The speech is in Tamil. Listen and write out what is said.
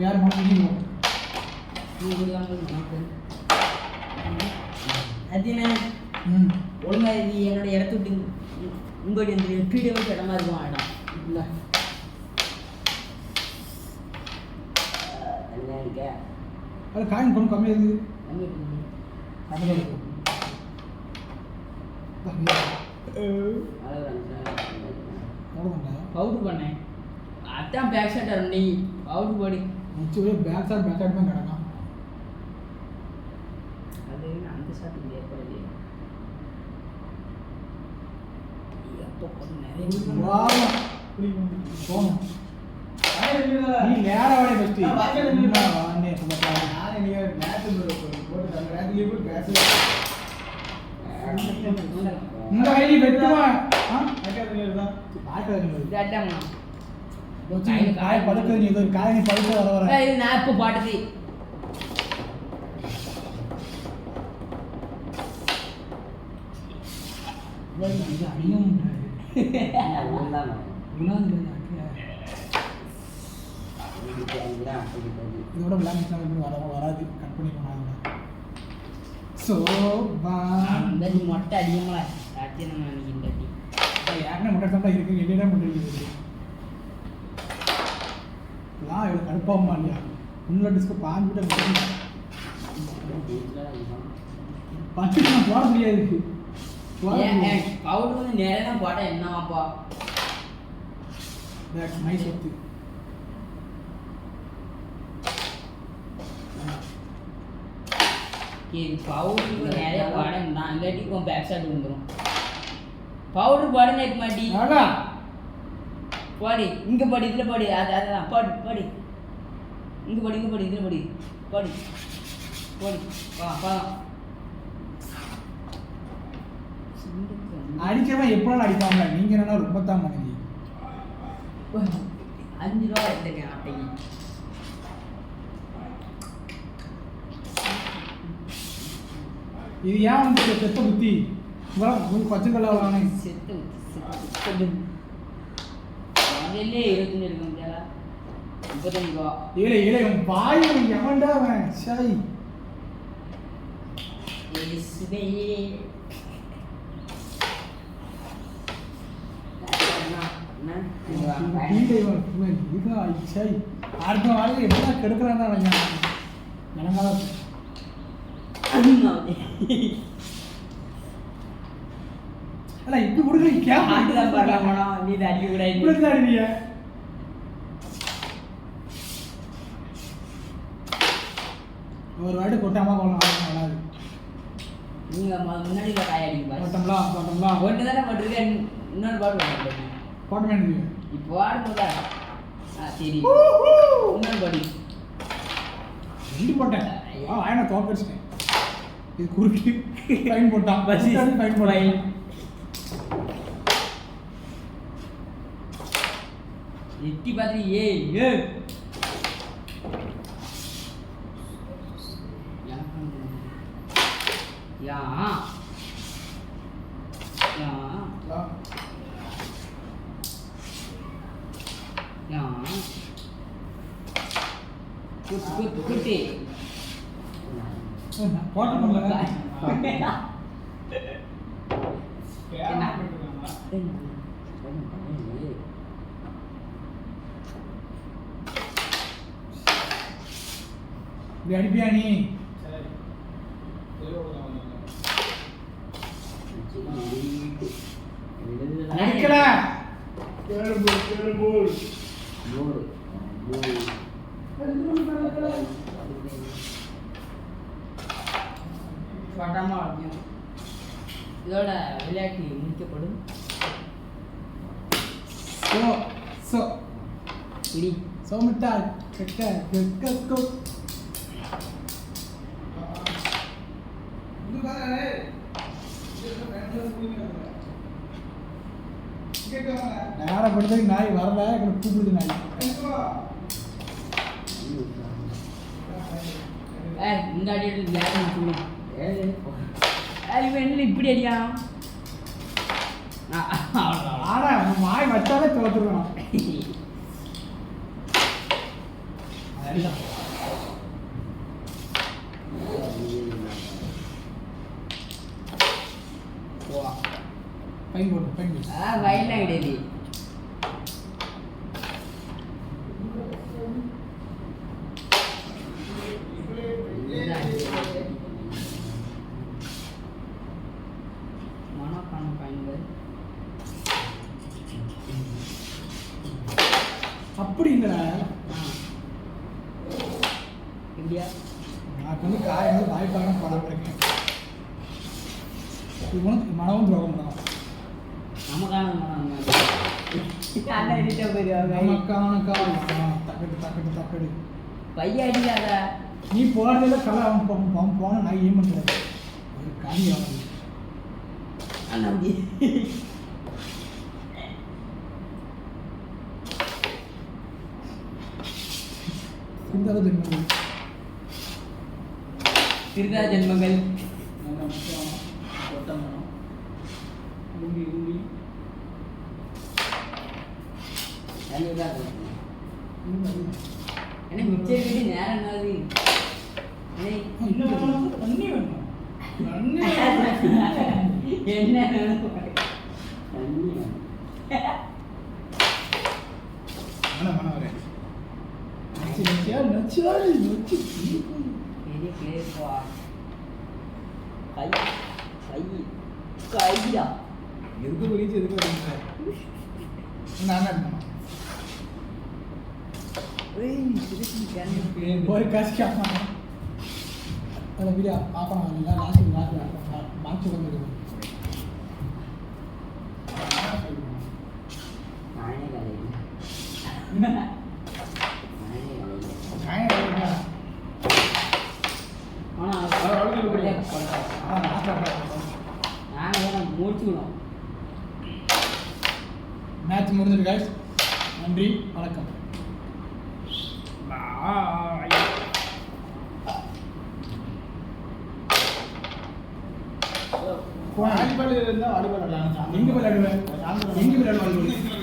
யார் மாட்டீங்க நீ குடிக்காம அதின ஒழுங்கா இது என்னோட இடத்த விட்டு உங்களுடைய இந்த பீடியோ இடமா இருக்கும் இடம் இல்லை அது காயின் கொஞ்சம் கம்மியாகுது பவுடர் பண்ணேன் அதான் பேக் ஷாட் வரும் நீ பவுடர் போடி முச்சு பேக் ஷாட் தான் கிடக்கும் அது அந்த ஷாட்டுக்கு ஏற்படுது எப்போ நிறைய போகணும் நீ நேர வாடகை ஃபஸ்ட்டு இந்த கை வெட்டுவான் காய் படுக்குது நீ காய் நீ படுக்க வர வர நான் இப்போ பாட்டுது அடியும் இதோட விளையாண்டு வராது கட் பண்ணி போனாங்க ஸோ மொட்டை அடியுங்களா யாருன்னா மொட்டை தான் இருக்கு எல்லாம் மொட்டை இருக்குது இவ்வளோ கடுப்பாகுமா இல்லையா உள்ள டிஸ்க்கு பாஞ்சுட்டு போட முடியாது பவுடர் வந்து நிறைய தான் போட்டேன் என்னவாப்பா நைஸ் ஒத்து பவுடருக்கு நிறைய பாடம் நான் இல்லாட்டி பேக் ஷாட் வந்துடும் பவுடர் பாடு நேற்று மாட்டி பாடி இங்கே பாடி இதில் பாடி அதான் பாடி பாடி இங்கே பாடி இங்கே பாடி இதில் பாடி பாடி பாடி வா அடிக்கிறவன் எப்போனாலும் அடிப்பாங்க நீங்க என்னன்னா ரொம்ப தான் பண்ணுங்க 5 ரூபா எடுத்துக்கேன் அட்டைக்கு இது ஏன் வந்து செத்த புத்தி பச்சை கல்லா வாங்க செத்த புத்தி அதிலே 25 இருக்க முடியாதா 35 ரூபா ஏழை பாய் எவன்டா அவன் சாய் இயேசுவே அடுத்த வாழ்க்கை எப்படா கெடுக்கிறான் இப்படி கொடுக்குறீங்க நீ அடிக்க கூட அடிவீங்க ஒரு வாட்டி கொட்டாம கொள்ளலாம் வராது நீங்க முன்னாடி காய் அடிக்க போட்டோம்லாம் ஒன்று தானே போட்டிருக்கேன் இன்னொரு பாட்டு போட்ட வேண்டியது இப்போ ஆடும்போதா சரி இன்னொரு பாடி 2 போட்டேன் ஆயினா தோக்கடிச்சிட்டேன் இது குறுக்கி ஃபைன் போட்டான் பஸ் ஃபைன் போட்டான் எட்டி பார்த்து ஏய் யா குட்டி போட்டு பண்ணல இப்படி அடிப்பியா நீ அடிக்கல இதோட விளையாட்டு முடிக்கப்படும் இடி சோமிட்டா கெக்க கெக்க நேரம் படுத்து நாய் வரல கூப்பிடுது நாய் இந்த அடி இப்படி அடியா ஆனா மாய் வச்சாலே தோத்துருவான் சரிதான். ஃபைன் போட்டு ஃபைன் போட்டு வயலாம் கிடையாது. மனோக்கான பயன்கள் அப்படி இல்லைடா. இந்தியா நான் வந்து காய் வந்து வாய்ப்பாக படம் இருக்கேன். இது உனக்கு மனமும் துரோகம் தான். நமக்கான மனம் அண்ணன் இருக்க போயிருவாங்க. நமக்கான காலம் தக்கடு தக்கடு தக்கடு பையன் அடிக்காதா. நீ போனதில் கலை அவன் போன நான் ஏன் பண்ணுறது ஒரு காரியம் ஆகுது. அண்ணா அப்படி இந்த ஜென்மங்கள் திருதா ஜென்மங்கள் ஒட்டமரம் உண்டி உண்டி என்ன மிச்சம் வீடு நேரம் என்னது இன்னும் தண்ணி வேணும். தண்ணி என்ன மன மன வரேன் நச்சு நச்சியா நச்சியா நச்சு பெரிய பிளேஸ்வா கை கை கையா எதுக்கு வெளியே எதுக்கு வரீங்க நான் என்ன ஒரு காசு கேட்பாங்க அதில் வீடியோ பார்க்கணும் இல்லை லாஸ்ட் மார்ச் வந்துருக்கு முடிச்சுக்கணும். மேட்ச் முடிஞ்சிருக்கு guys. நன்றி வணக்கம். வாலிபால் இருந்தால் வாலிபால் விளையாடலாம். எங்கே விளையாடுவேன்? எங்கே விளையாடுவேன்?